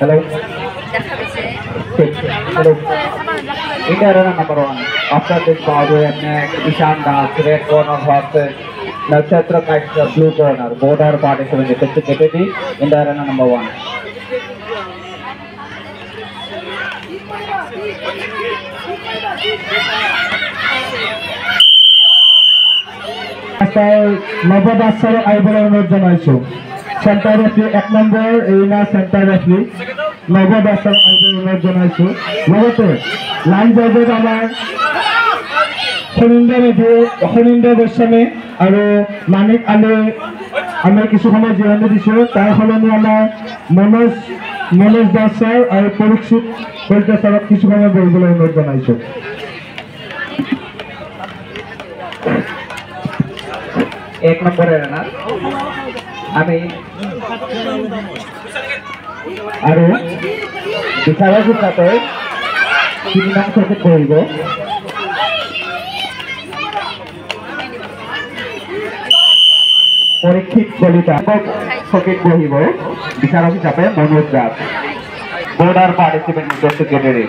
Hello. Hello. India runner number 1. After this Babu and Ishan Das, red corner horses, Nakshatra Kaitra, blue corner. Both are participants in the category. India runner number 1. নবদাসের আইবলের জানাইছো centre referee 1 number এইনা centre referee নবদাসের আইবলের জানাইছো লগতে line যাবে আমার হরিন্দ্র গোস্বামী আর মানিক আলী আমি কিছু সময় জিরানি দিছো তার সলনি আমার মনোজ দাস স্যার আর পরীক্ষিত কলকাতা স্যারক কিছু সময় বলবলৈ অনুরোধ জানাইছো एक नंबर रानार आमी आरो बिचारा गुटाते 3 नং থেকে কইব পরীক্ষিত কলিতা থেকে কইব বিচারা হিসাবে Manoj Das border participant in this category